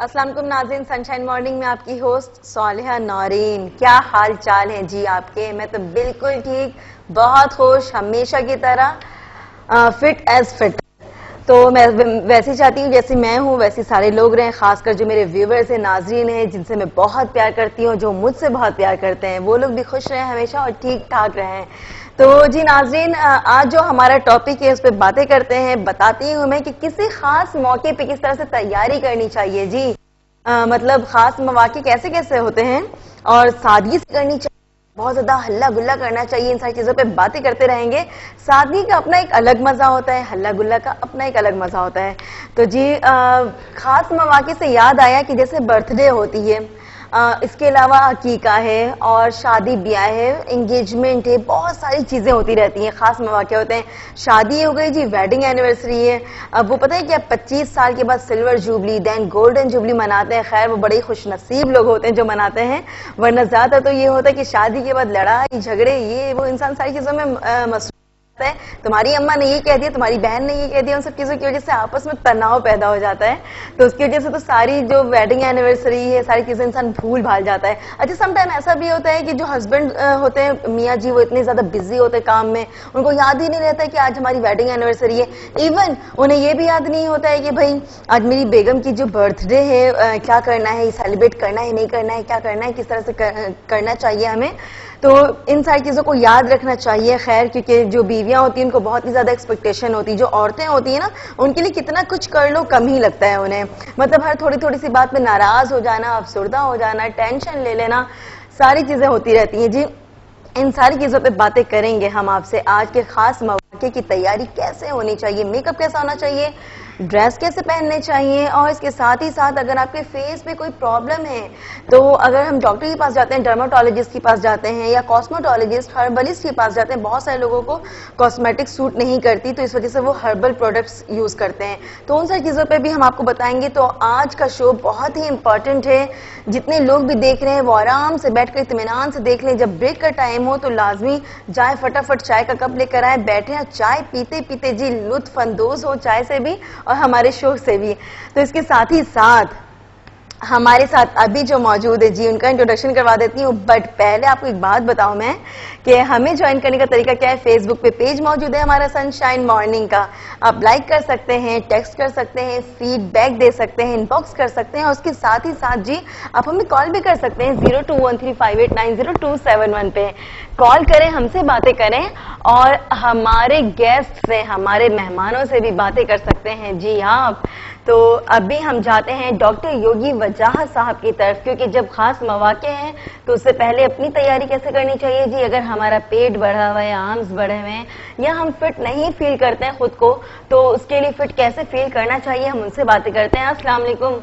अस्सलाम वालेकुम नाज़रीन, सनशाइन मॉर्निंग में आपकी होस्ट सालिहा नौरीन। क्या हाल चाल है जी आपके? मैं तो बिल्कुल ठीक, बहुत खुश, हमेशा की तरह फिट एज फिट। तो मैं वैसे चाहती हूँ जैसे मैं हूँ वैसे सारे लोग रहें, खासकर जो मेरे व्यूवर्स हैं, नाजरीन हैं, जिनसे मैं बहुत प्यार करती हूँ, जो मुझसे बहुत प्यार करते हैं, वो लोग भी खुश रहें हमेशा और ठीक ठाक रहें। तो जी नाजरीन, आज जो हमारा टॉपिक है उस पर बातें करते हैं। बताती हूँ मैं कि किसी खास मौके पे किस तरह से तैयारी करनी चाहिए जी। मतलब खास मौके कैसे कैसे होते हैं और सादगी से करनी चाहिए, बहुत ज्यादा हल्ला गुल्ला करना चाहिए, इन सारी चीजों पे बातें करते रहेंगे। सादगी का अपना एक अलग मजा होता है, हल्ला गुल्ला का अपना एक अलग मजा होता है। तो जी खास मौके से याद आया कि जैसे बर्थडे होती है, इसके अलावा अकीका है और शादी ब्याह है, एंगेजमेंट है, बहुत सारी चीजें होती रहती हैं, खास मौके होते हैं। शादी हो गई जी, वेडिंग एनिवर्सरी है, अब वो पता है क्या 25 साल के बाद silver jubilee, then golden jubilee मनाते हैं। खैर वो बड़े खुश नसीब लोग होते हैं जो मनाते हैं, वरना ज्यादा तो ये होता है कि शादी के बाद लड़ाई झगड़े, ये वो इंसान सारी चीजों में मसरूफ है। तुम्हारी अम्मा ने ये कह दिया, तुम्हारी बहन ने ये कह दिया, उन सब चीजों की वजह से आपस में तनाव पैदा हो जाता है। तो उसकी वजह से तो सारी जो वेडिंग एनिवर्सरी है, सारी चीजें इंसान भूल भाल जाता है। अच्छा, समटाइम ऐसा भी होता है कि जो हस्बैंड होते हैं, मियाँ जी, वो इतने ज्यादा बिजी होते हैं काम में, उनको याद ही नहीं रहता है कि आज हमारी वेडिंग एनिवर्सरी है। इवन उन्हें ये भी याद नहीं होता है कि भाई आज मेरी बेगम की जो बर्थडे है, क्या करना है, सेलिब्रेट करना है नहीं करना है, क्या करना है, किस तरह से करना चाहिए हमें। तो इन सारी चीजों को याद रखना चाहिए। खैर, क्योंकि जो बीवियां होती हैं उनको बहुत ही ज्यादा एक्सपेक्टेशन होती है, जो औरतें होती है ना, उनके लिए कितना कुछ कर लो कम ही लगता है उन्हें। मतलब हर थोड़ी थोड़ी सी बात में नाराज हो जाना, अफसुर्दा हो जाना, टेंशन ले लेना, सारी चीजें होती रहती हैं जी। इन सारी चीजों पे बातें करेंगे हम आपसे। आज के खास मौके की तैयारी कैसे होनी चाहिए, मेकअप कैसा होना चाहिए, ड्रेस कैसे पहनने चाहिए, और इसके साथ ही साथ अगर आपके फेस पे कोई प्रॉब्लम है तो अगर हम डॉक्टर के पास जाते हैं, डर्माटोलॉजिस्ट के पास जाते हैं या कॉस्मेटोलॉजिस्ट, हर्बलिस्ट के पास जाते हैं, बहुत सारे लोगों को कॉस्मेटिक सूट नहीं करती, तो इस वजह से वो हर्बल प्रोडक्ट्स यूज करते हैं। तो उन सारी चीजों पे भी हम आपको बताएंगे। तो आज का शो बहुत ही इंपॉर्टेंट है, जितने लोग भी देख रहे हैं वो आराम से बैठकर इत्मीनान से देख लें। जब ब्रेक का टाइम हो तो लाजमी जाए, फटाफट चाय का कप लेकर आए, बैठे हैं, चाय पीते पीते जी लुत्फ अंदोज हो चाय से भी और हमारे शो से भी। तो इसके साथ ही साथ हमारे साथ अभी जो मौजूद है जी, उनका इंट्रोडक्शन करवा देती हूँ। बट पहले आपको एक बात बताऊं मैं कि हमें ज्वाइन करने का तरीका क्या है। फेसबुक पे पेज मौजूद है हमारा सनशाइन मॉर्निंग का, आप लाइक कर सकते हैं, टेक्स्ट कर सकते हैं, फीडबैक दे सकते हैं, इनबॉक्स कर सकते हैं, और उसके साथ ही साथ जी आप हमें कॉल भी कर सकते हैं 0213589027 पे। कॉल करें, हमसे बातें करें और हमारे गेस्ट से, हमारे मेहमानों से भी बातें कर सकते हैं जी आप। तो अभी हम जाते हैं डॉक्टर योगी वजाहत साहब की तरफ, क्योंकि जब खास मौके हैं तो उससे पहले अपनी तैयारी कैसे करनी चाहिए जी। अगर हमारा पेट बढ़ा हुआ है, आर्म्स बढ़े हुए हैं, या हम फिट नहीं फील करते हैं खुद को, तो उसके लिए फिट कैसे फील करना चाहिए, हम उनसे बातें करते हैं। अस्सलाम वालेकुम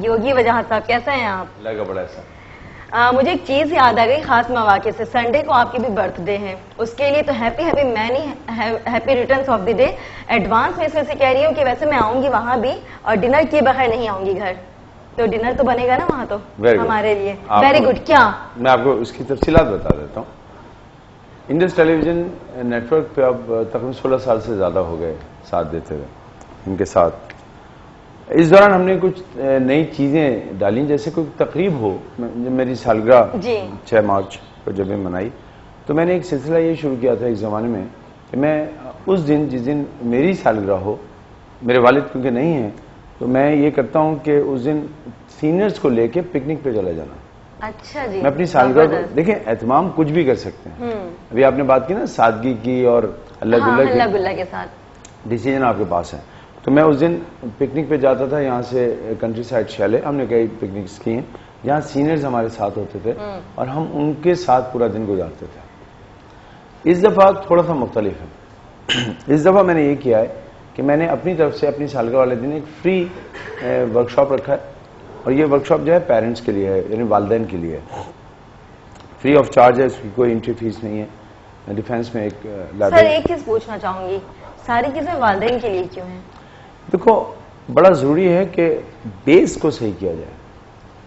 योगी वजाहत साहब, कैसे हैं आप? लगा बड़ा सा। मुझे एक चीज याद आ गई खास मौके से। संडे को आपकी भी बर्थडे है, उसके लिए तो happy happy returns of the day advance में इसमें से कह रही हूँ कि वैसे मैं आऊंगी वहां भी और डिनर किए बगैर नहीं आऊंगी घर, तो डिनर तो बनेगा ना वहां तो हमारे लिए। Very good. क्या मैं आपको उसकी तफसीलात बता देता हूँ। इंडस टेलीविजन नेटवर्क पे अब तकरीबन 16 साल से ज्यादा हो गए साथ देते हुए इनके साथ। इस दौरान हमने कुछ नई चीजें डाली, जैसे कोई तकरीब हो, मेरी सालगिरह 6 मार्च को जब मैं मनाई, तो मैंने एक सिलसिला ये शुरू किया था एक ज़माने में कि मैं उस दिन, जिस दिन मेरी सालगिरह हो, मेरे वालिद क्योंकि नहीं हैं, तो मैं ये करता हूँ कि उस दिन सीनियर्स को लेके पिकनिक पे चला जाना। अच्छा जी। मैं अपनी सालगिरह को, देखिए एहतमाम कुछ भी कर सकते हैं। अभी आपने बात की ना सादगी की और अल्लाह गुल्ला के साथ, डिसीजन आपके पास है। तो मैं उस दिन पिकनिक पे जाता था, यहाँ से कंट्री साइड शैले, हमने कई पिकनिक्स की हैं जहाँ सीनियर्स हमारे साथ होते थे और हम उनके साथ पूरा दिन गुजारते थे। इस दफा थोड़ा सा मुख्तलिफ है। इस दफा मैंने ये किया है कि मैंने अपनी तरफ से अपनी सालगिरह वाले दिन एक फ्री वर्कशॉप रखा है, और ये वर्कशॉप जो है पेरेंट्स के लिए है, यानी वालिदैन के लिए है, फ्री ऑफ चार्ज है, उसकी कोई एंट्री फीस नहीं है। डिफेंस में एक सर एक चीज पूछना चाहूंगी, सारी चीजें वालिदैन के लिए क्यों है? देखो, बड़ा जरूरी है कि बेस को सही किया जाए।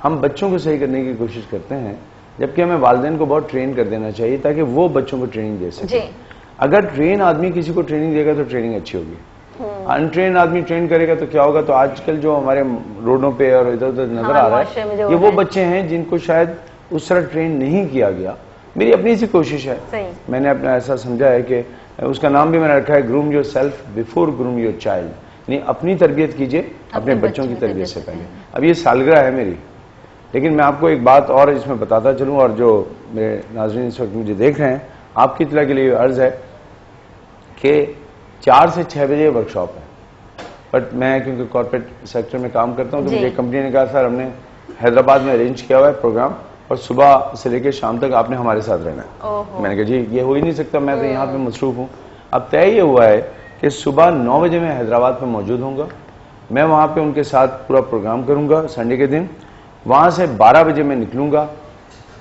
हम बच्चों को सही करने की कोशिश करते हैं, जबकि हमें वालिदैन को बहुत ट्रेन कर देना चाहिए ताकि वो बच्चों को ट्रेनिंग दे सके। अगर ट्रेन आदमी किसी को ट्रेनिंग देगा तो ट्रेनिंग अच्छी होगी। अनट्रेन आदमी ट्रेन करेगा तो क्या होगा? तो आजकल जो हमारे रोडों पे और इधर उधर नजर आ रहा है, ये वो बच्चे हैं जिनको शायद उस तरह ट्रेन नहीं किया गया। मेरी अपनी सी कोशिश है, मैंने अपना ऐसा समझा है कि उसका नाम भी मैंने रखा है groom your self before groom your child, यानी अपनी तरबियत कीजिए अपने बच्चों की तरबियत से पहले। अब ये सालगिरह है मेरी, लेकिन मैं आपको एक बात और इसमें बताता चलूं, और जो मेरे नाज़रीन इस वक्त मुझे देख रहे हैं, आपकी इत्तला के लिए अर्ज है कि 4 से 6 बजे वर्कशॉप है, बट मैं क्योंकि कॉर्पोरेट सेक्टर में काम करता हूं तो मुझे कंपनी ने कहा सर हमने हैदराबाद में अरेंज किया हुआ है प्रोग्राम और सुबह से लेकर शाम तक आपने हमारे साथ रहना है। मैंने कहा जी ये हो ही नहीं सकता, मैं तो यहाँ पे मसरूफ हूँ। अब तय ये हुआ है कि सुबह 9 बजे मैं हैदराबाद में मौजूद होऊंगा, मैं वहाँ पे उनके साथ पूरा प्रोग्राम करूंगा संडे के दिन। वहाँ से 12 बजे मैं निकलूंगा,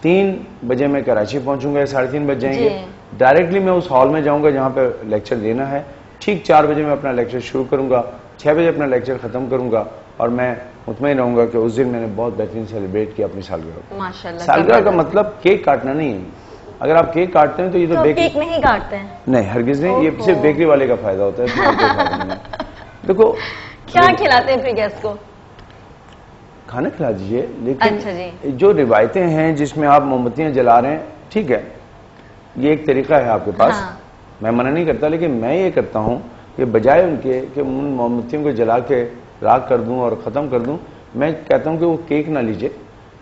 3 बजे मैं कराची पहुंचूंगा, 3:30 बज जाएंगे। डायरेक्टली मैं उस हॉल में जाऊंगा जहाँ पे लेक्चर देना है, ठीक 4 बजे मैं अपना लेक्चर शुरू करूंगा, 6 बजे अपना लेक्चर खत्म करूंगा, और मैं मुतमईन रहूंगा कि उस दिन मैंने बहुत बेहतरीन सेलिब्रेट किया अपनी सालगिरह। माशाल्लाह। सालगिरह का मतलब केक काटना नहीं है। अगर आप केक काटते हैं तो ये तो केक नहीं काटते हैं, नहीं हरगिज नहीं, ये सिर्फ बेकरी वाले का फायदा होता है। देखो क्या खिलाते हैं फिर गेस्ट को? खाना खिला दीजिए, लेकिन अच्छा जी। जो रिवायतें हैं जिसमें आप मोमबत्तियां जला रहे हैं, ठीक है, ये एक तरीका है आपके पास। हाँ। मैं मना नहीं करता, लेकिन मैं ये करता हूं कि बजाय उनके कि उन मोमबत्तियों को जला के राख कर दूं और ख़त्म कर दूं, मैं कहता हूं कि वो केक ना लीजिए,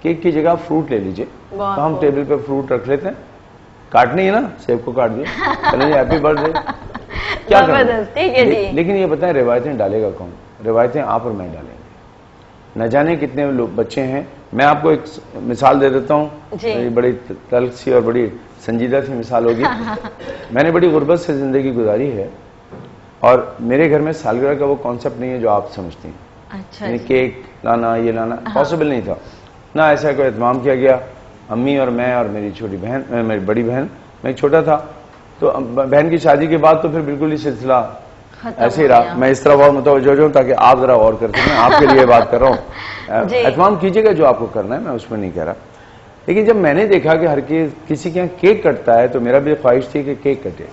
केक की जगह फ्रूट ले लीजिए। तो हम टेबल पे फ्रूट रख लेते हैं, काटनी है ना, सेब को काट दिए, चलो हैप्पी बर्थडे, क्या करें? लेकिन ये बताएं रिवायतें डालेगा कौन? रिवायतें आप और मैं डालेंगे। न जाने कितने लोग बच्चे हैं। मैं आपको एक मिसाल दे देता हूँ, बड़ी तल्ख सी और बड़ी संजीदा सी मिसाल होगी। मैंने बड़ी गुर्बत से जिंदगी गुजारी है, और मेरे घर में सालगिरह का वो कॉन्सेप्ट नहीं है जो आप समझती हैं। अच्छा, केक लाना, ये लाना पॉसिबल नहीं था ना, ऐसा कोई एहतमाम किया गया। अम्मी और मैं और मेरी छोटी बहन, मेरी बड़ी बहन, मैं छोटा था, तो बहन की शादी के बाद तो फिर बिल्कुल ही सिलसिला ऐसे ही रहा। मैं इस तरह बहुत मुतवज्जो हूं ताकि आप जरा और कर सकें, आपके लिए बात कर रहा हूँ। एहतमाम कीजिएगा जो आपको करना है, मैं उसमें नहीं कह रहा। लेकिन जब मैंने देखा कि हर किसी के यहाँ केक कटता है, तो मेरा भी ख्वाहिश थी कि केक कटे,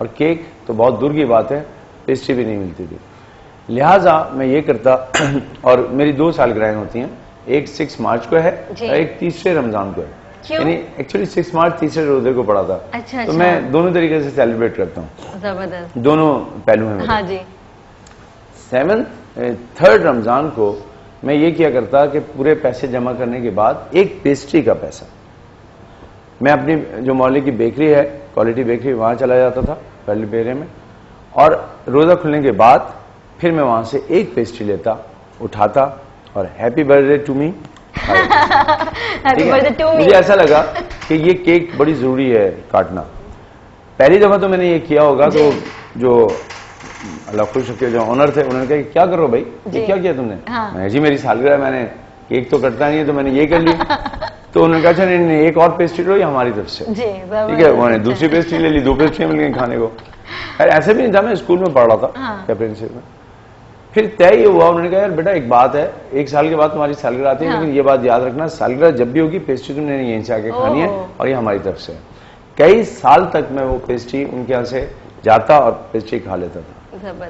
और केक तो बहुत दूर की बात है, पेस्ट्री भी नहीं मिलती थी। लिहाजा मैं ये करता, और मेरी 2 सालगिरहें होती हैं, एक 6 मार्च को है और एक 30 रमजान को है। यानी एक्चुअली 6 मार्च 3 रोजे को पड़ा था। अच्छा, तो मैं दोनों तरीके से सेलिब्रेट करता हूँ, जबरदस्त, दोनों पहलू हैं। हाँ जी। 3rd रमजान को मैं ये किया करता कि पूरे पैसे जमा करने के बाद एक पेस्ट्री का पैसा मैं अपनी जो मोहल्ले की बेकरी है, क्वालिटी बेकरी, वहां चला जाता था पहले बेरे में, और रोजा खुलने के बाद फिर मैं वहां से एक पेस्ट्री लेता, उठाता और हैप्पी बर्थडे टू मी। मुझे ऐसा लगा कि ये केक बड़ी जरूरी है काटना। पहली दफा तो मैंने ये किया होगा, तो जो अल्लाह खुश रखे जो ऑनर थे, उन्होंने कहा क्या कर रहे हो भाई, ये क्या किया तुमने? मैं जी मेरी सालगिरह, मैंने केक तो कटता नहीं है तो मैंने ये कर लिया। तो उन्होंने कहा अच्छा नहीं, एक और पेस्ट्री लो, ये हमारी तरफ से, ठीक है। उन्होंने दूसरी पेस्ट्री ले ली, 2 पेस्ट्री मिल गई खाने को। ऐसे भी नहीं था, मैं स्कूल में पढ़ रहा था कैप्टनशिप में। फिर तय ये हुआ, उन्होंने कहा यार बेटा एक बात है, 1 साल के बाद तुम्हारी सालगिरह आती है, लेकिन ये बात याद रखना, सालगिरह जब भी होगी पेस्ट्री तुमने यहीं से आके खानी है, और ये हमारी तरफ से। कई साल तक मैं वो पेस्ट्री उनके यहाँ से जाता और पेस्ट्री खा लेता था।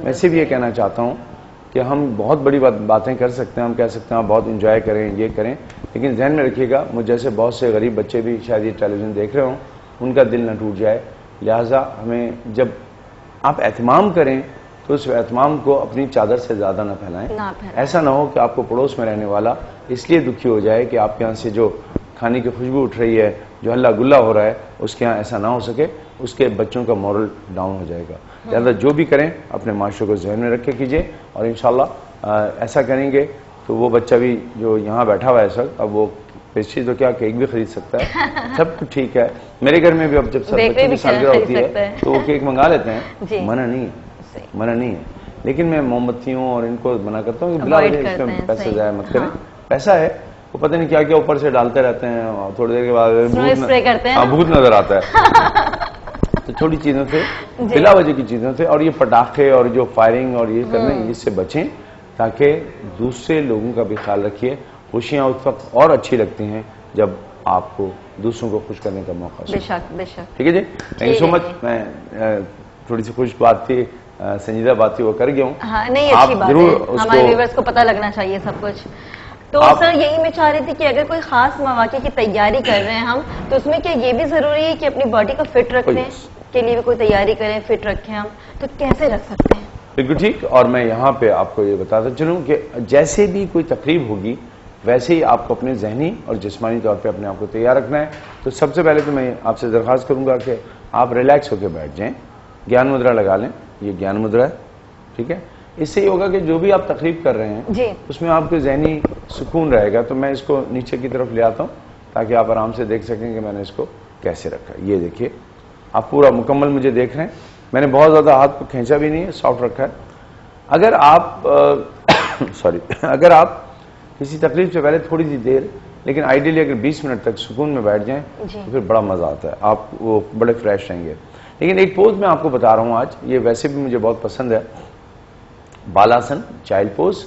मैं सिर्फ ये कहना चाहता हूँ कि हम बहुत बड़ी बातें कर सकते हैं, हम कह सकते हैं आप बहुत इंजॉय करें, ये करें, लेकिन ध्यान में रखिएगा मुझ जैसे बहुत से गरीब बच्चे भी शायद ये टेलीविजन देख रहे हों, उनका दिल न टूट जाए। लिहाजा हमें जब आप एहतमाम करें तो उस एहतमाम को अपनी चादर से ज्यादा न फैलाएं। ऐसा ना हो कि आपको पड़ोस में रहने वाला इसलिए दुखी हो जाए कि आपके यहाँ से जो खाने की खुशबू उठ रही है, जो हल्ला गुल्ला हो रहा है, उसके यहाँ ऐसा ना हो सके, उसके बच्चों का मॉरल डाउन हो जाएगा। लिहाजा जो भी करें अपने माशरे को ज़हन में रख के कीजिए, और इंशाल्लाह ऐसा करेंगे तो वो बच्चा भी जो यहाँ बैठा हुआ है इस वक्त, अब वो पेस्ट्री तो क्या केक भी खरीद सकता है, सब कुछ ठीक है। मेरे घर में भी अब जब सब बच्चों की सालगिरह होती है तो वो केक मंगा लेते हैं, मना नहीं है, मना नहीं है। लेकिन मैं मोमबत्तियों और इनको मना करता हूँ कि बिला वजह इसमें पैसे जाया मत करें। पैसा है, वो पता नहीं क्या क्या ऊपर से डालते रहते हैं, और थोड़ी देर के बाद भूत नजर आता है। तो छोटी चीजों से, बिला वजह की चीजों से, और ये पटाखे और जो फायरिंग और ये करने, इससे बचें, ताकि दूसरे लोगों का भी ख्याल रखिए। खुशियां उस वक्त और अच्छी लगती हैं जब आपको दूसरों को खुश करने का मौका। बेशक बेशक। ठीक है जी, थैंक यू सो मच। मैं थोड़ी सी खुश बात थी संजीदा बात थी वो कर गया हूँ। हाँ, नहीं अच्छी बात है, हमारे व्यूअर्स को पता लगना चाहिए सब कुछ। तो सर यही मैं चाह रही थी कि अगर कोई खास मौके की तैयारी कर रहे हैं हम, तो उसमें क्या ये भी जरूरी है कि अपनी बॉडी को फिट रखने के लिए भी कोई तैयारी करें, फिट रखें हम, तो कैसे रख सकते हैं? बिल्कुल ठीक। और मैं यहाँ पे आपको ये बताता चलूँ कि जैसे भी कोई तकरीब होगी वैसे ही आपको अपने जहनी और जिस्मानी तौर पे अपने आप को तैयार रखना है। तो सबसे पहले तो मैं आपसे दरख्वास्त करूंगा कि आप रिलैक्स होकर बैठ जाएं, ज्ञान मुद्रा लगा लें। ये ज्ञान मुद्रा है, ठीक है। इससे ये होगा कि जो भी आप तकरीब कर रहे हैं जी, उसमें आपको जहनी सुकून रहेगा। तो मैं इसको नीचे की तरफ ले आता हूँ ताकि आप आराम से देख सकें कि मैंने इसको कैसे रखा है। ये देखिए, आप पूरा मुकम्मल मुझे देख रहे हैं। मैंने बहुत ज़्यादा हाथ को खींचा भी नहीं है, सॉफ्ट रखा है। अगर आप सॉरी अगर आप किसी तकलीफ से पहले थोड़ी सी देर, लेकिन आइडियली अगर 20 मिनट तक सुकून में बैठ जाएं तो फिर बड़ा मजा आता है, आप वो बड़े फ्रेश रहेंगे। लेकिन एक पोज मैं आपको बता रहा हूं आज, ये वैसे भी मुझे बहुत पसंद है, बालासन चाइल्ड पोज।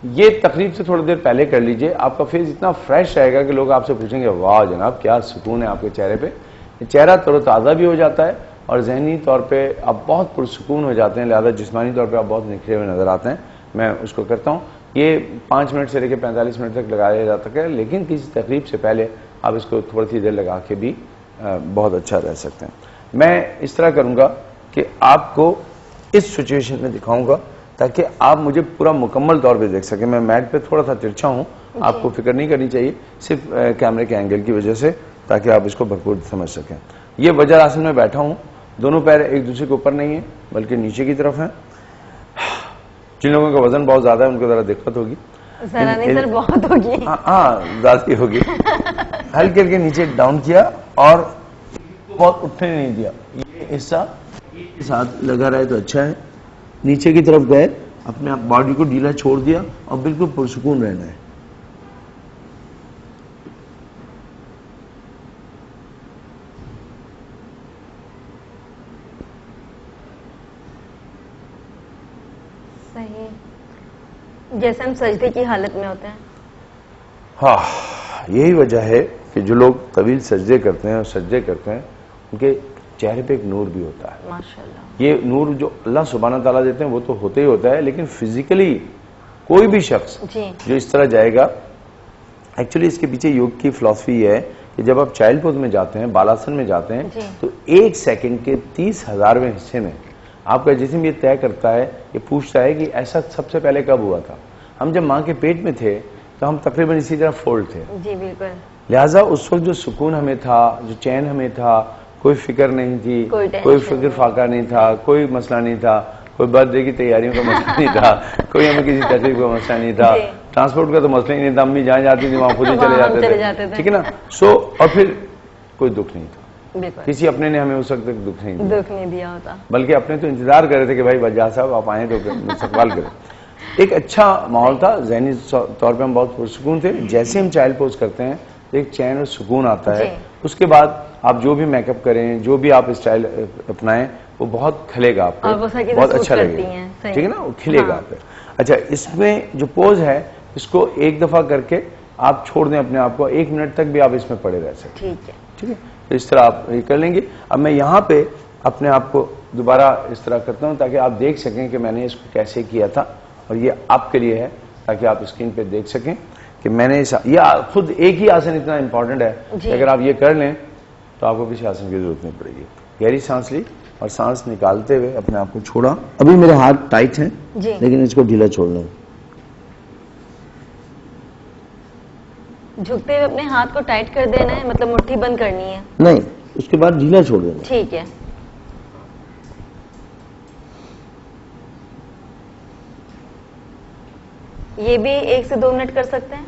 ये तकलीफ से थोड़ी देर पहले कर लीजिए, आपका फेस इतना फ्रेश रहेगा कि लोग आपसे पूछेंगे वाह जनाब क्या सुकून है आपके चेहरे पे। चेहरा तरोताज़ा भी हो जाता है और जहनी तौर पे आप बहुत पुरसुकून हो जाते हैं, लिहाजा जिस्मानी तौर पे आप बहुत निखरे हुए नजर आते हैं। मैं उसको करता हूँ। ये 5 मिनट से लेकर 45 मिनट तक लगाया जा सकता है, लेकिन किसी तकलीफ से पहले आप इसको थोड़ी सी देर लगा के भी बहुत अच्छा रह सकते हैं। मैं इस तरह करूँगा कि आपको इस सिचुएशन में दिखाऊंगा ताकि आप मुझे पूरा मुकम्मल तौर पे देख सकें। मैं मैट पे थोड़ा सा तिरछा हूँ, आपको फिक्र नहीं करनी चाहिए, सिर्फ कैमरे के एंगल की वजह से, ताकि आप इसको भरपूर समझ सकें। ये वज्र आसन में बैठा हूँ, दोनों पैर एक दूसरे के ऊपर नहीं है बल्कि नीचे की तरफ है। जिन लोगों का वजन बहुत ज्यादा है उनको जरा दिक्कत होगी, जरा नहीं सर बहुत होगी। हाँ ज्यादा होगी। हल्के हल्के नीचे डाउन किया और बहुत उठने नहीं दिया, ये हिस्सा साथ लगा रहे तो अच्छा है। नीचे की तरफ गए, अपने बॉडी को ढीला छोड़ दिया और बिल्कुल पुरसुकून रहना है। सही, जैसे हम सजदे की हालत में होते हैं। हाँ, यही वजह है कि जो लोग तवील सजदे करते हैं और सजदे करते हैं उनके चेहरे पे एक नूर भी होता है। माशाल्लाह। ये नूर जो अल्लाह सुब्हाना ताला देते हैं वो तो होते ही होता है, लेकिन फिजिकली कोई भी शख्स जो इस तरह जाएगा, एक्चुअली इसके पीछे योग की फिलॉसफी है कि जब आप चाइल्ड पोज में जाते हैं, बालासन में जाते हैं, तो 1 सेकंड के 30,000वें हिस्से में आपका जिस्म ये तय करता है, ये पूछता है कि ऐसा सबसे पहले कब हुआ था। हम जब माँ के पेट में थे तो हम तकरीबन इसी तरह फोल्ड थे। जी बिल्कुल। लिहाजा उस वक्त जो सुकून हमें था, जो चैन हमें था, कोई फिक्र नहीं थी, कोई फिक्र फाका नहीं था, कोई मसला नहीं था, कोई बर्थडे की तैयारियों का मसला नहीं था, कोई हमें किसी तकलीफ का मसला नहीं था, ट्रांसपोर्ट का तो मसला ही नहीं था, अम्मी जहाँ जाती थी वहां खुद ही चले जाते थे, ठीक है ना। और फिर कोई दुख नहीं था, किसी अपने ने हमें उस वक्त तक दुख नहीं दिया होता, बल्कि अपने तो इंतजार कर रहे थे कि भाई वजह साहब आप आए तो इस्तकबाल करें। एक अच्छा माहौल था, जहनी तौर पे हम बहुत पुरसुकून थे। जैसे हम चाइल्ड पोज करते हैं एक चैन और सुकून आता है, उसके बाद आप जो भी मेकअप करें, जो भी आप स्टाइल अपनाएं, वो बहुत खिलेगा आपको, बहुत अच्छा लगेगा, ठीक है ना, वो खिलेगा आप पे। अच्छा, इसमें जो पोज है इसको एक दफा करके आप छोड़ दें अपने आप को, 1 मिनट तक भी आप इसमें पड़े रह सकते हैं, ठीक है। तो इस तरह आप ये कर लेंगे। अब मैं यहाँ पे अपने आप को दोबारा इस तरह करता हूँ ताकि आप देख सकें कि मैंने इसको कैसे किया था, और ये आपके लिए है ताकि आप स्क्रीन पे देख सकें कि मैंने ये खुद एक ही आसन इतना इंपॉर्टेंट है कि अगर आप ये कर लें तो आपको किसी आसन की जरूरत नहीं पड़ेगी। गहरी सांस ली और सांस निकालते हुए अपने आप को छोड़ा। अभी मेरे हाथ टाइट हैं लेकिन इसको ढीला छोड़ना है। झुकते हुए अपने हाथ को टाइट कर देना है, मतलब मुट्ठी बंद करनी है नहीं, उसके बाद ढीला छोड़ देना, ठीक है। ये भी 1 से 2 मिनट कर सकते हैं,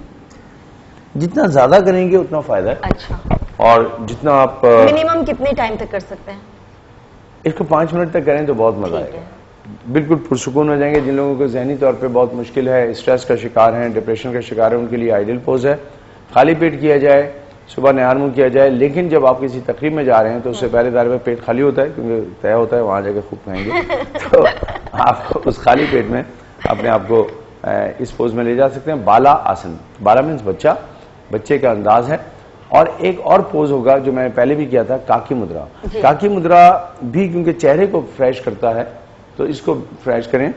जितना ज्यादा करेंगे उतना फायदा है। अच्छा, और जितना आप मिनिमम कितने टाइम तक कर सकते हैं? इसको 5 मिनट तक करें तो बहुत मजा आएगा, बिल्कुल पुरसुकून हो जाएंगे। जिन लोगों को जहनी तौर पे बहुत मुश्किल है, स्ट्रेस का शिकार है, डिप्रेशन का शिकार है, उनके लिए आइडियल पोज है। खाली पेट किया जाए, सुबह निहार मुंह किया जाए, लेकिन जब आप किसी तकरीब में जा रहे हैं तो उससे पहले दायरे में पेट खाली होता है क्योंकि तय होता है वहां जाकर खूब खाएंगे। तो आप उस खाली पेट में अपने आप को इस पोज में ले जा सकते हैं। बाला आसन, बाला मीन्स बच्चा, बच्चे का अंदाज है। और एक और पोज होगा जो मैंने पहले भी किया था, काकी मुद्रा। काकी मुद्रा भी क्योंकि चेहरे को फ्रेश करता है, तो इसको फ्रेश करें,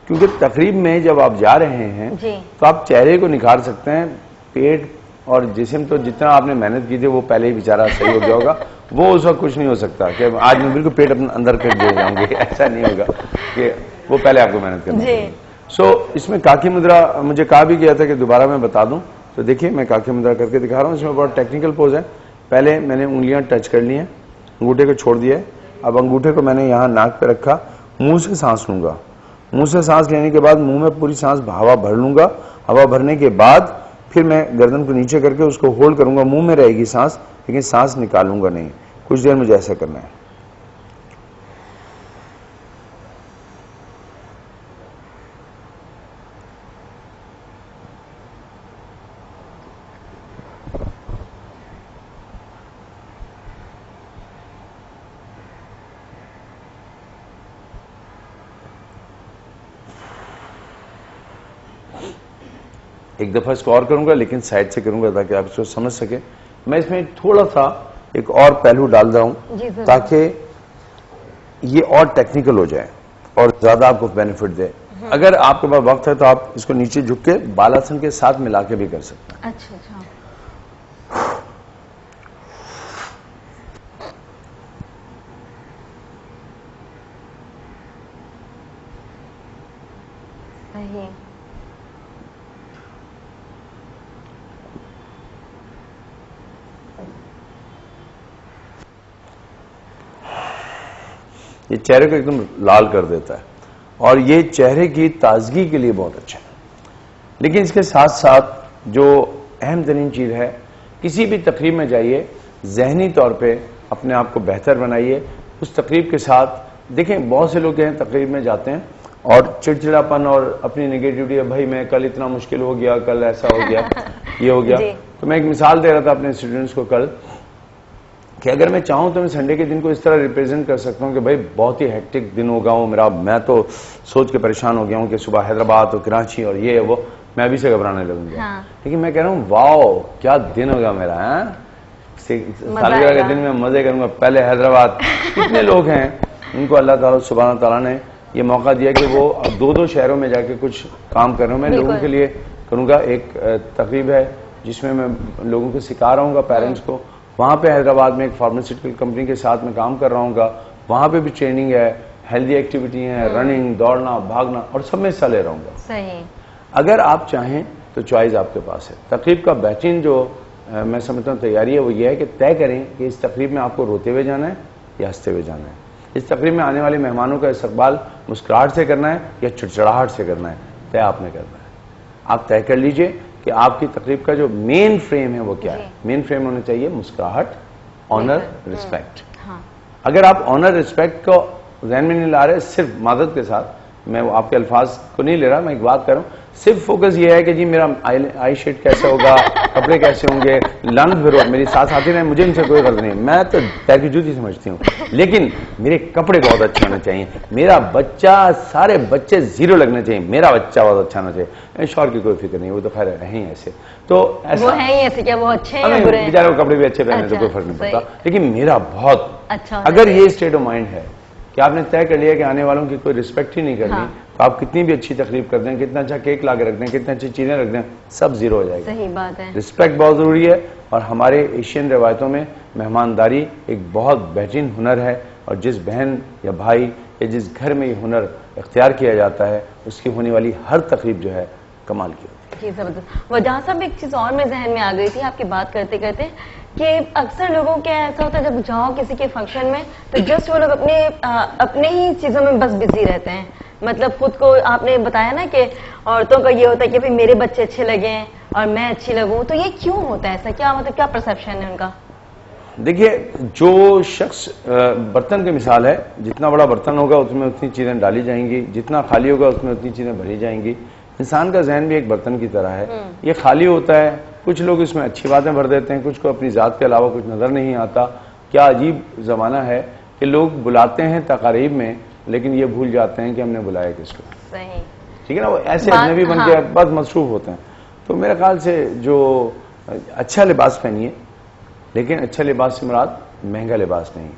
क्योंकि तकरीब में जब आप जा रहे हैं जी। तो आप चेहरे को निखार सकते हैं, पेट और जिस्म तो जितना आपने मेहनत की थी वो पहले ही बेचारा सही हो गया होगा, वो उस वक्त कुछ नहीं हो सकता कि आज मैं बिल्कुल पेट अपने अंदर कर दे जाऊंगी, ऐसा नहीं होगा कि वो पहले आपको मेहनत करनी है। सो इसमें काकी मुद्रा मुझे कहा भी गया था कि दोबारा मैं बता दूं, तो देखिए मैं काकी मुद्रा करके दिखा रहा हूँ। इसमें बहुत टेक्निकल पोज है। पहले मैंने उंगलियां टच कर ली हैं, अंगूठे को छोड़ दिया है, अब अंगूठे को मैंने यहाँ नाक पे रखा, मुंह से सांस लूंगा, मुंह से सांस लेने के बाद मुंह में पूरी सांस हवा भर लूंगा, हवा भरने के बाद फिर मैं गर्दन को नीचे करके उसको होल्ड करूंगा, मुंह में रहेगी सांस लेकिन सांस निकालूंगा नहीं। कुछ देर मुझे ऐसा करना है। एक दफा इसको और करूंगा लेकिन साइड से करूंगा ताकि आप इसको समझ सके। मैं इसमें थोड़ा सा एक और पहलू डाल रहा हूं ताकि ये और टेक्निकल हो जाए और ज्यादा आपको बेनिफिट दे। अगर आपके पास वक्त है तो आप इसको नीचे झुक के बालासन के साथ मिला के भी कर सकते हैं। अच्छा अच्छा। सही। ये चेहरे को एकदम लाल कर देता है और ये चेहरे की ताजगी के लिए बहुत अच्छा है। लेकिन इसके साथ साथ जो अहम तरीन चीज है, किसी भी तकरीब में जाइए, जहनी तौर पे अपने आप को बेहतर बनाइए। उस तकरीब के साथ देखें, बहुत से लोग हैं तकरीब में जाते हैं और चिड़चिड़ापन और अपनी नेगेटिविटी, भाई मैं कल इतना मुश्किल हो गया, कल ऐसा हो गया, ये हो गया। तो मैं एक मिसाल दे रहा था अपने स्टूडेंट्स को कल कि अगर मैं चाहूं तो मैं संडे के दिन को इस तरह रिप्रेजेंट कर सकता हूं कि भाई बहुत ही हेक्टिक दिन होगा वो मेरा, मैं तो सोच के परेशान हो गया हूं कि सुबह हैदराबाद और कराची और ये वो, मैं अभी से घबराने लगूंगा। हाँ। लेकिन मैं कह रहा हूँ वाओ क्या दिन होगा मेरा, सालगिरह के दिन में मजे करूंगा, पहले हैदराबाद। कितने लोग हैं उनको अल्लाह ताला सुभान ताला ने ये मौका दिया कि वो अब 2-2 शहरों में जाके कुछ काम कर रहा हूँ। मैं लोगों के लिए करूंगा, एक तकरीब है जिसमें मैं लोगों को सिखा रहा हूँ, पेरेंट्स को। वहां पे हैदराबाद में एक फार्मास्यूटिकल कंपनी के साथ में काम कर रहा हूँ, वहां पे भी ट्रेनिंग है, हेल्दी एक्टिविटी है, रनिंग, दौड़ना, भागना, और सब में हिस्सा ले रहा हूँ। सही। अगर आप चाहें तो चॉइस आपके पास है। तकरीब का बेहतरीन जो मैं समझता हूँ तैयारी है वो ये है कि तय करें कि इस तकरीब में आपको रोते हुए जाना है या हंसते हुए जाना है। इस तकरीब में आने वाले मेहमानों का इस्तकबाल मुस्कुराहट से करना है या चिड़चिड़ाहट से करना है, तय आपने करना है। आप तय कर लीजिए कि आपकी तकरीब का जो मेन फ्रेम है वो क्या है। मेन फ्रेम होना चाहिए मुस्कुराहट, ऑनर, रिस्पेक्ट। अगर आप ऑनर, रिस्पेक्ट को ज़हन में नहीं ला रहे, सिर्फ मदद के साथ, मैं आपके अल्फाज को नहीं ले रहा, मैं एक बात कर रहा हूँ, सिर्फ फोकस ये है कि जी मेरा आई शेड कैसे होगा, कपड़े कैसे होंगे, लानत फिर मेरी साथ साथी रहे, मुझे इनसे कोई गर्ज नहीं, मैं तो पैर की जूती समझती हूँ, लेकिन मेरे कपड़े बहुत अच्छे होने चाहिए, मेरा बच्चा, सारे बच्चे 0 लगने चाहिए, मेरा बच्चा बहुत अच्छा होना चाहिए। शौहर की कोई फिक्र नहीं, वो तो खैर है ही ऐसे, तो ऐसा वो है ही ऐसे, क्या वो अच्छे हैं बुरे हैं? बेचारे को कपड़े भी अच्छे पहने तो कोई फर्क नहीं पड़ता, लेकिन मेरा बहुत अच्छा। अगर ये स्टेट ऑफ माइंड है कि आपने तय कर लिया कि आने वालों की कोई रिस्पेक्ट ही नहीं करनी, तो आप कितनी भी अच्छी तकरीब कर दें, कितना अच्छा केक ला के रख दें, कितनी अच्छी चीजें रख दें, सब 0 हो जाएगा। सही बात है। रिस्पेक्ट बहुत जरूरी है और हमारे एशियन रिवायतों में मेहमानदारी एक बहुत बेहतरीन हुनर है, और जिस बहन या भाई या जिस घर में ये हुनर इख्तियार किया जाता है उसकी होने वाली हर तकरीब जो है कमाल की होती है। जबरदस्त। वजह साहब एक चीज और में जहन में आ गई थी आपकी बात करते करते कि अक्सर लोगों के ऐसा होता है जब जाओ किसी के फंक्शन में तो जस्ट वो लोग अपने ही चीजों में बस बिजी रहते हैं, मतलब खुद को, आपने बताया ना कि औरतों का ये होता है कि भाई मेरे बच्चे अच्छे लगे और मैं अच्छी लगूं, तो ये क्यों होता है ऐसा, क्या मतलब क्या परसेप्शन है उनका? देखिए, जो शख्स बर्तन की मिसाल है, जितना बड़ा बर्तन होगा उसमें उतनी चीजें डाली जाएंगी, जितना खाली होगा उसमें उतनी चीजें भरी जाएंगी। इंसान का जहन भी एक बर्तन की तरह है, ये खाली होता है, कुछ लोग इसमें अच्छी बातें भर देते हैं, कुछ को अपनी जात के अलावा कुछ नजर नहीं आता। क्या अजीब जमाना है कि लोग बुलाते हैं तकारीब में लेकिन ये भूल जाते हैं कि हमने बुलाया किसको। सही, ठीक है ना, वो ऐसे अजनबी बन के बस मसरूफ होते हैं। तो मेरे ख्याल से जो अच्छा लिबास पहनिए, लेकिन अच्छा लिबास से मुराद महंगा लिबास नहीं है।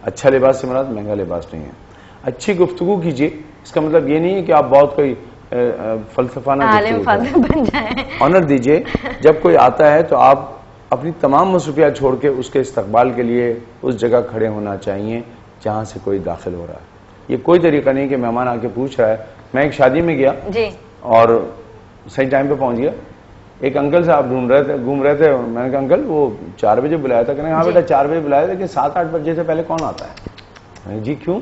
अच्छा लिबास से मुराद महंगा लिबास नहीं है। अच्छी गुफ्तगू कीजिए। इसका मतलब ये नहीं है कि आप बहुत कोई फलसफाना बन जाए। ऑनर दीजिए। जब कोई आता है तो आप अपनी तमाम मसरूफियात छोड़ के उसके इस्तकबाल के लिए उस जगह खड़े होना चाहिए जहां से कोई दाखिल हो रहा है। ये कोई तरीका नहीं कि मेहमान आके पूछ रहा है। मैं एक शादी में गया जी और सही टाइम पे पहुंच गया। एक अंकल साहब घूम रहे थे। मैंने कहा अंकल वो 4 बजे बुलाया था। कहने हाँ बेटा 4 बजे बुलाया था, लेकिन 7-8 बजे से पहले कौन आता है? जी क्यों?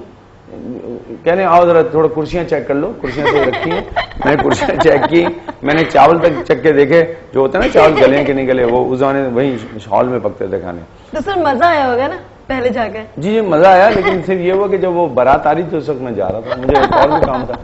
कहने आओ जरा थोड़ा कुर्सियां चेक कर लो। कुर्सियां तो रखी हैं। मैंने कुर्सियां चेक की, मैंने चावल तक चेक के देखे, जो होता है ना चावल गले कि नहीं गले, वो उस जमाने वही हॉल में पकते थे खाने। तो सर मजा आया होगा ना पहले जाकर? जी मजा आया, लेकिन सिर्फ ये हुआ कि जब वो बारात आ रही थी उस वक्त मैं जा रहा था, मुझे एक और भी काम था।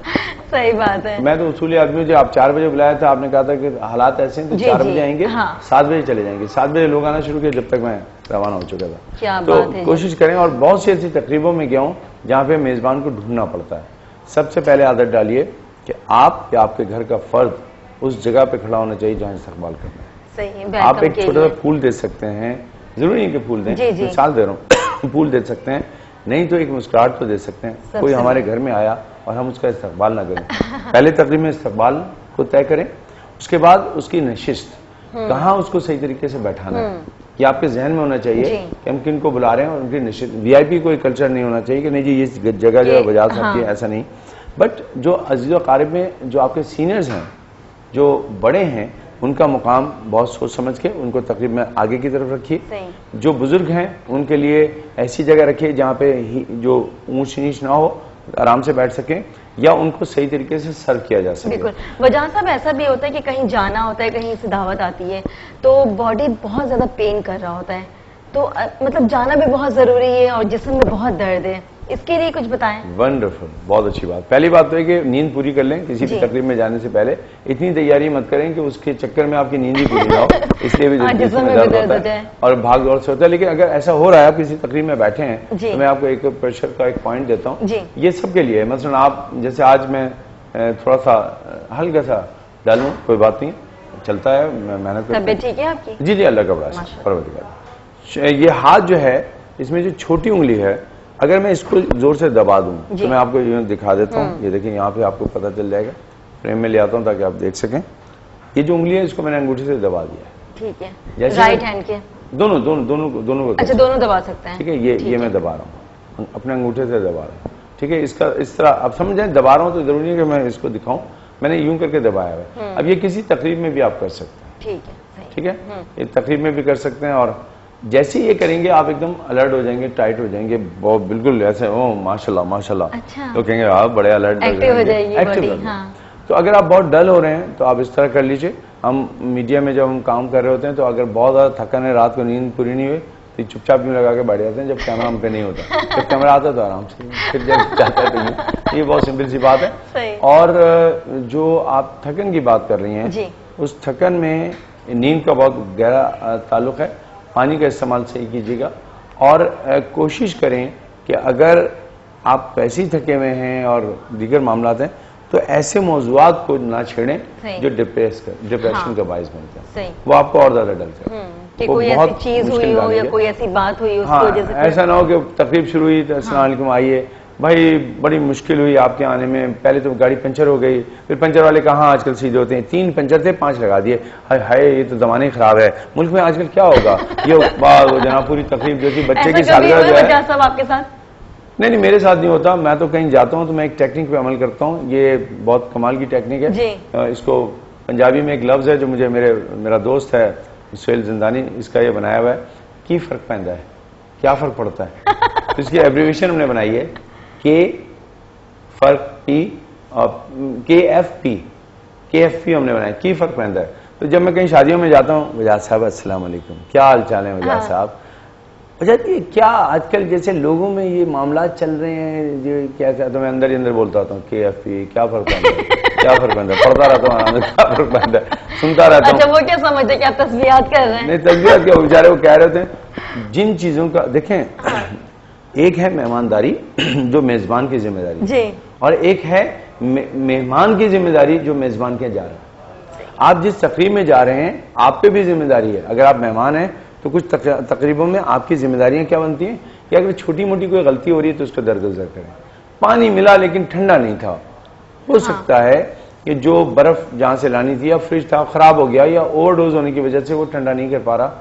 सही बात है। मैं तो उसूली आदमी हूँ। जो आप 4 बजे बुलाया था, आपने कहा था कि हालात ऐसे हैं तो 4 बजे आएंगे, 7 बजे चले जाएंगे। 7 बजे लोग आना शुरू किए जब तक मैं रवाना हो चुका था। क्या तो बात है। कोशिश करें। और बहुत सी ऐसी तकरीबों में गया हूँ जहाँ पे मेजबान को ढूंढना पड़ता है। सबसे पहले आदत डालिए कि आप या आपके घर का फर्द उस जगह पे खड़ा होना चाहिए जहाँ इस्तकबाल करना है। सही, आप एक छोटा सा फूल दे सकते हैं, जरूरी नहीं कि फूल दें, मिसाल दे रहा हूँ, फूल दे सकते हैं, नहीं तो एक मुस्कुराहट तो दे सकते हैं। कोई हमारे घर में आया और हम उसका इस्तकबाल ना करें। पहले तकरीब में इस्तकबाल को तय करें, उसके बाद उसकी नशिस्त कहाँ उसको सही तरीके से बैठाना है, ये आपके जहन में होना चाहिए कि हम किन को बुला रहे हैं और उनकी निश्चित। वीआईपी कोई कल्चर नहीं होना चाहिए कि नहीं जी ये जगह जगह बजा सकती है, ऐसा नहीं। बट जो अजीज़ व क़ारिब में जो आपके सीनियर्स हैं, जो बड़े हैं, उनका मुकाम बहुत सोच समझ के उनको तकरीब में आगे की तरफ रखिए। जो बुजुर्ग हैं उनके लिए ऐसी जगह रखिए जहाँ पे जो ऊंच नीच ना हो, आराम से बैठ सकें या उनको सही तरीके से सर्व किया जा सके। बिल्कुल। वजह साहब ऐसा भी होता है कि कहीं जाना होता है, कहीं से दावत आती है तो बॉडी बहुत ज्यादा पेन कर रहा होता है, तो मतलब जाना भी बहुत जरूरी है और जिस्म में बहुत दर्द है, इसके लिए कुछ बताएं। वंडरफुल, बहुत अच्छी बात। पहली बात तो है कि नींद पूरी कर लें। किसी भी तकरीब में जाने से पहले इतनी तैयारी मत करें कि उसके चक्कर में आपकी नींद ही पूरी ना हो, इसलिए भी जिस्म में दर्द होता है और भाग दौड़ से होता है। लेकिन अगर ऐसा हो रहा है, आप किसी तकरीब में बैठे हैं, तो मैं आपको एक प्रेशर का एक पॉइंट देता हूँ। ये सबके लिए। मसलन आप जैसे आज मैं थोड़ा सा हल्का सा डालूं, कोई बात नहीं, चलता है, मैं मेहनत करता हूं। ठीक है आपकी? जी अल्लाह का बड़ा परवरदिगार। ये हाथ जो है, इसमें जो छोटी उंगली है, अगर मैं इसको जोर से दबा दूं तो मैं आपको यूं दिखा देता हूं। ये देखिए यहाँ पे आपको पता चल जाएगा, फ्रेम में ले आता हूं ताकि आप देख सकें। ये जो उंगली है इसको मैंने अंगूठी से दबा दिया है। ठीक है, जैसे राइट हैंड के दोनों को। अच्छा, दोनों दबा सकते हैं। ठीक है, ये मैं दबा रहा हूँ, अपने अंगूठे से दबा रहा हूँ। ठीक है, इसका इस तरह आप समझ जाए, दबा रहा हूँ तो जरूरी है कि मैं इसको दिखाऊं, मैंने यूं करके दबाया है। अब ये किसी तकरीब में भी आप कर सकते हैं। ठीक है, ये तकरीब में भी कर सकते हैं। और जैसे ये करेंगे आप एकदम अलर्ट हो जाएंगे, टाइट हो जाएंगे, बहुत बिल्कुल ऐसे ओ माशाल्लाह माशाल्लाह। अच्छा। तो कहेंगे आप बड़े अलर्ट एक्टिव हो जाएगी। तो अगर आप बहुत डल हो रहे हैं तो आप इस तरह कर लीजिए। हम मीडिया में जब हम काम कर रहे होते हैं तो अगर बहुत ज्यादा थकन है, रात को नींद पूरी नहीं हुई, तो चुपचाप यूं लगा के बैठ जाते हैं जब कैमरा हम पे नहीं होता। जब कैमरा आता है तो आराम से, फिर जब जाता है तो ये बहुत सिंपल सी बात है। और जो आप थकन की बात कर रही हैं, उस थकन में नींद का बहुत गहरा ताल्लुक है। पानी का इस्तेमाल सही कीजिएगा और कोशिश करें कि अगर आप वैसे ही थके हुए हैं और दीगर मामलात हैं तो ऐसे मौजूआत को ना छेड़ें जो डिप्रेशन का बायस बनते हैं। वो आपको और ज्यादा डर कि कोई ऐसी चीज हुई हो या कोई ऐसी बात हुई उसकी वजह से। ऐसा ना हो कि तकरीब शुरू हुई तो अस्सलाम वालेकुम आइए भाई, बड़ी मुश्किल हुई आपके आने में, पहले तो गाड़ी पंचर हो गई, फिर पंचर वाले कहाँ आजकल सीधे होते हैं, 3 पंचर थे 5 लगा दिए, हाय ये तो जमाने खराब है, मुल्क में आजकल क्या होगा। ये जनाब पूरी तकरीब जो थी बच्चे की सालगिरह जो है। सब आपके साथ? नहीं, मेरे साथ नहीं होता। मैं तो कहीं जाता हूँ तो मैं एक टेक्निक पे अमल करता हूँ, ये बहुत कमाल की टेक्निक है। इसको पंजाबी में एक लफ्ज है जो मुझे मेरा दोस्त है सुहेल जिंदानी, इसका ये बनाया हुआ है, की फर्क पैदा है, क्या फर्क पड़ता है। तो इसकी एब्रीविएशन हमने बनाई है के फर्क पी और KFP हमने बनाया, की फर्क पैदा है। तो जब मैं कहीं शादियों में जाता हूँ, वजाद साहब अस्सलाम वालेकुम, क्या हाल चाल है वजाद साहब। वजाद ये क्या आजकल जैसे लोगों में ये मामला चल रहे हैं, जो क्या तो मैं अंदर ही अंदर बोलता होता हूँ KFP, क्या फर्क पैदा है, क्या फर्क पैदा है, पढ़ता रहता हूँ, क्या फर्क पैदा है, सुनता रहता हूँ। अच्छा, वो क्या समझते कि आप तस्बीहात कर रहे हैं? नहीं, तस्बीहात क्या, बेचारे वो कह रहे होते हैं जिन चीजों का। देखें, एक है मेहमानदारी जो मेजबान की जिम्मेदारी जी, और एक है मेहमान की जिम्मेदारी जो मेजबान के जा रहे हैं। आप जिस तकरीब में जा रहे हैं आप पे भी जिम्मेदारी है। अगर आप मेहमान हैं तो कुछ तकरीबों में आपकी जिम्मेदारियां क्या बनती हैं कि अगर छोटी मोटी कोई गलती हो रही है तो उसको दरगुजर करें, पानी मिला लेकिन ठंडा नहीं था। हो सकता है कि जो बर्फ जहां से लानी थी या फ्रिज था खराब हो गया या ओवरडोज होने की वजह से वो ठंडा नहीं कर पा रहा,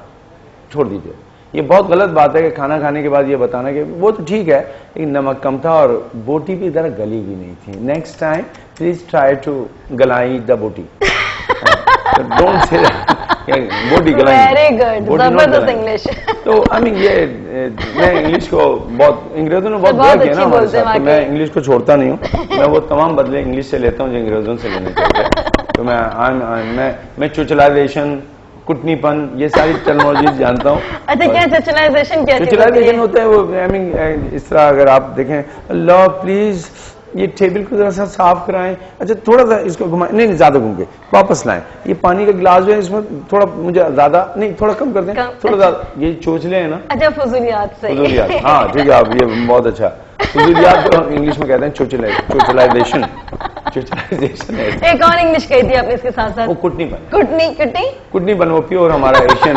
छोड़ दीजिए। ये बहुत गलत बात है कि खाना खाने के बाद ये बताना कि वो तो ठीक है लेकिन नमक कम था और बोटी भी इधर गली भी नहीं थी। Next time please try to गलाई द बोटी। डोंट से बोटी गलाई। वेरी गुड, जबरदस्त इंग्लिश। तो आई मीन ये मैं इंग्लिश को बहुत, अंग्रेजों ने बहुत बुरा किया ना हमारे साथ, तो मैं इंग्लिश को छोड़ता नहीं हूँ। मैं वो तमाम बदले इंग्लिश से लेता हूँ जो अंग्रेजों से लेने चाहिए। तो मैं चुचलाइजेशन, कुटनीपन, ये सारी टर्मिनोलॉजी जानता हूँ। अच्छा, क्या चुचलाइजेशन क्या होता है? वो आई मीन इस तरह अगर आप देखें, अल्लाह प्लीज ये टेबल को जरा सा साफ कराएं, अच्छा थोड़ा सा इसको घुमाएं, नहीं ज्यादा घूम के वापस लाएं, ये पानी का गिलास जो है इसमें थोड़ा मुझे ज्यादा नहीं, थोड़ा कम कर दें, थोड़ा ज्यादा, ये चोचले हैं ना। अच्छा, फजूलियात से। फजूलियात, हाँ ठीक है, आप ये बहुत अच्छा। फजूलियात तो इंग्लिश में कहते हैं चोचलाइजेशन। चोचलाइजेशन है। एक और इंग्लिश कही थी आपने इसके साथ साथ, वो कुटनीपन। कुटनी वो प्योर हमारा एशियन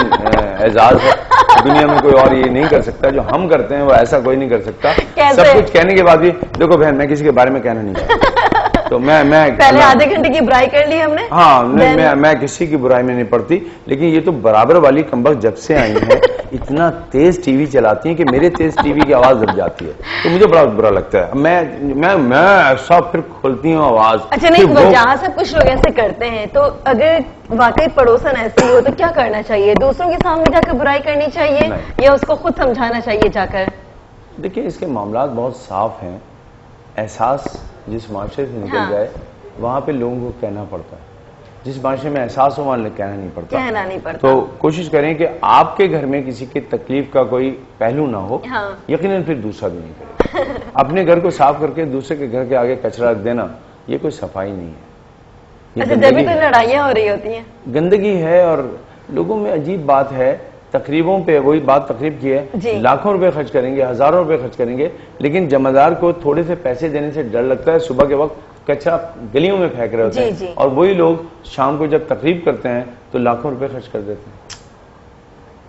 एजाज है। दुनिया में कोई और ये नहीं कर सकता जो हम करते हैं, वो ऐसा कोई नहीं कर सकता। सब कुछ कहने के बाद भी, देखो बहन मैं किसी के बारे में कहना नहीं चाहता, तो मैं पहले आधे घंटे की बुराई कर ली हमने। हाँ, मैं किसी की बुराई में नहीं पड़ती, लेकिन ये तो बराबर वाली कमबख्त जब से आई है इतना तेज टीवी चलाती है कि मेरे तेज टीवी की आवाज दब जाती है, तो मुझे बड़ा बुरा लगता है। मैं ऐसा फिर खोलती हूँ आवाज। अच्छा नहीं, जहाँ सब कुछ लोग ऐसे करते हैं, तो अगर वाकई पड़ोसन ऐसी हो तो क्या करना चाहिए? दूसरों के सामने जाकर बुराई करनी चाहिए या उसको खुद समझाना चाहिए जाकर? देखिए, इसके मामलात बहुत साफ हैं। एहसास जिस माशरे से निकल जाए वहां पे लोगों को कहना पड़ता है। जिस माशरे में एहसास हो वहां कहना नहीं पड़ता। तो कोशिश करें कि आपके घर में किसी की तकलीफ का कोई पहलू ना हो। यकीनन फिर दूसरा भी नहीं करे। अपने घर को साफ करके दूसरे के घर के आगे कचरा रख देना, ये कोई सफाई नहीं है। अच्छा, जब भी तो लड़ाइयाँ हो रही होती हैं, गंदगी है। और लोगों में अजीब बात है, तकरीबों पे वही बात तकरीब की है, लाखों रुपए खर्च करेंगे, हजारों रुपए खर्च करेंगे, लेकिन जमादार को थोड़े से पैसे देने से डर लगता है। सुबह के वक्त कचरा गलियों में फेंक रहे होते हैं और वही लोग शाम को जब तकरीब करते हैं तो लाखों रुपए खर्च कर देते हैं।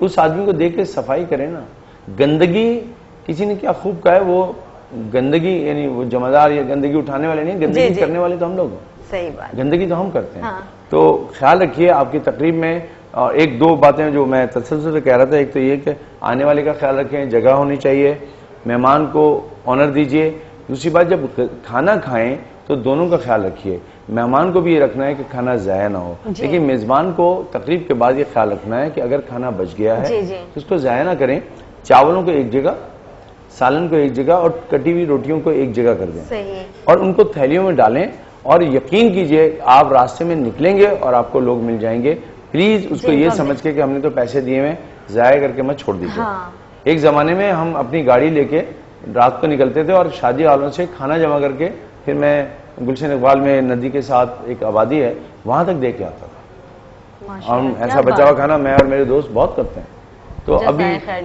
उस आदमी को देख के सफाई करें ना। गंदगी, किसी ने क्या खूब कहा है, वो गंदगी यानी वो जमादार या गंदगी उठाने वाले नहीं, गंदगी करने वाले तो हम लोग। सही बात, गंदगी तो हम करते हैं। तो ख्याल रखिए आपकी तकरीब में। और एक दो बातें जो मैं तसल्सल से कह रहा था, एक तो ये कि आने वाले का ख्याल रखें, जगह होनी चाहिए, मेहमान को ऑनर दीजिए। दूसरी बात, जब खाना खाएं तो दोनों का ख्याल रखिए। मेहमान को भी ये रखना है कि खाना ज़ाया ना हो, लेकिन मेज़बान को तकरीब के बाद ये ख्याल रखना है कि अगर खाना बच गया है तो उसको ज़ाया ना करें। चावलों को एक जगह, सालन को एक जगह और कटी हुई रोटियों को एक जगह कर दें और उनको थैलियों में डालें। और यकीन कीजिए आप रास्ते में निकलेंगे और आपको लोग मिल जाएंगे। प्लीज उसको ये समझ के कि हमने तो पैसे दिए हुए, ज़ाया करके मत छोड़ दीजिए। एक जमाने में हम अपनी गाड़ी लेके रात को निकलते थे और शादी वालों से खाना जमा करके फिर मैं गुलशन इकबाल में नदी के साथ एक आबादी है वहां तक दे के आता था। हम ऐसा बचा हुआ खाना मैं और मेरे दोस्त बहुत करते हैं। तो अभी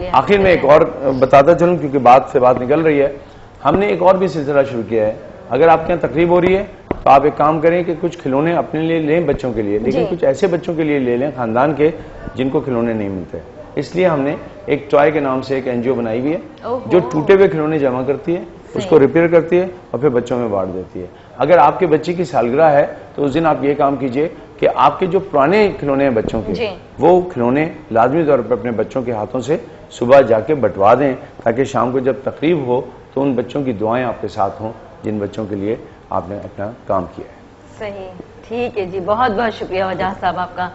आखिर में एक और बताता चलूं क्योंकि बात से बात निकल रही है, हमने एक और भी सिलसिला शुरू किया है। अगर आपके यहाँ तकरीब हो रही है तो आप एक काम करें कि कुछ खिलौने अपने लिए लें बच्चों के लिए, लेकिन कुछ ऐसे बच्चों के लिए ले लें खानदान के जिनको खिलौने नहीं मिलते। इसलिए हमने एक टॉय के नाम से एक एनजीओ बनाई हुई है जो टूटे हुए खिलौने जमा करती है, उसको रिपेयर करती है और फिर बच्चों में बांट देती है। अगर आपके बच्चे की सालगिरह है तो उस दिन आप ये काम कीजिए कि आपके जो पुराने खिलौने हैं बच्चों के, वो खिलौने लाजमी तौर पर अपने बच्चों के हाथों से सुबह जाके बंटवा दें, ताकि शाम को जब तकरीब हो तो उन बच्चों की दुआएं आपके साथ हों जिन बच्चों के लिए आपने अपना काम किया है। सही, ठीक है जी, बहुत बहुत शुक्रिया वजाहत साहब आपका।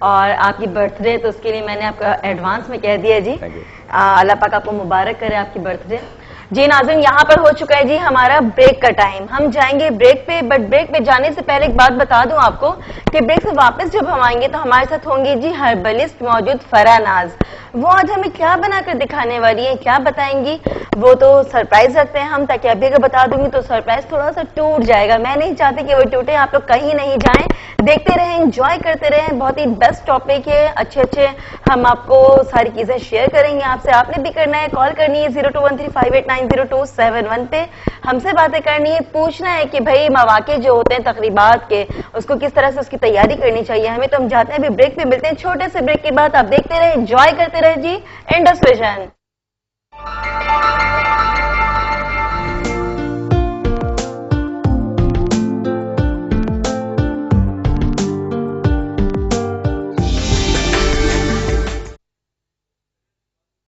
और आपकी बर्थडे तो उसके लिए मैंने आपका एडवांस में कह दिया जी। अल्लाह पाक आपको मुबारक करे आपकी बर्थडे। जी नाज़रीन, यहाँ पर हो चुका है जी हमारा ब्रेक का टाइम। हम जाएंगे ब्रेक पे, बट ब्रेक पे जाने से पहले एक बात बता दूं आपको कि ब्रेक से वापस जब हम आएंगे तो हमारे साथ होंगे जी हर्बलिस्ट मौजूद फराह नाज। वो आज हमें क्या बनाकर दिखाने वाली है, क्या बताएंगी, वो तो सरप्राइज रखते हैं हम, ताकि अभी अगर बता दूंगी तो सरप्राइज थोड़ा सा टूट जाएगा। मैं नहीं चाहती कि वो टूटे, आप लोग कहीं नहीं जाएं, देखते रहें, एंजॉय करते रहें। बहुत ही बेस्ट टॉपिक है, अच्छे अच्छे हम आपको सारी चीजें शेयर करेंगे आपसे। आपने भी करना है, कॉल करनी है 0213589027 पे, हमसे बातें करनी है, पूछना है कि भाई मौके जो होते हैं तकरीबात के, उसको किस तरह से उसकी तैयारी करनी चाहिए हमें। तो हम जाते हैं अभी ब्रेक पे, मिलते हैं छोटे से ब्रेक के बाद। आप देखते रहे, एंजॉय करते रहे जी इंडस विजन।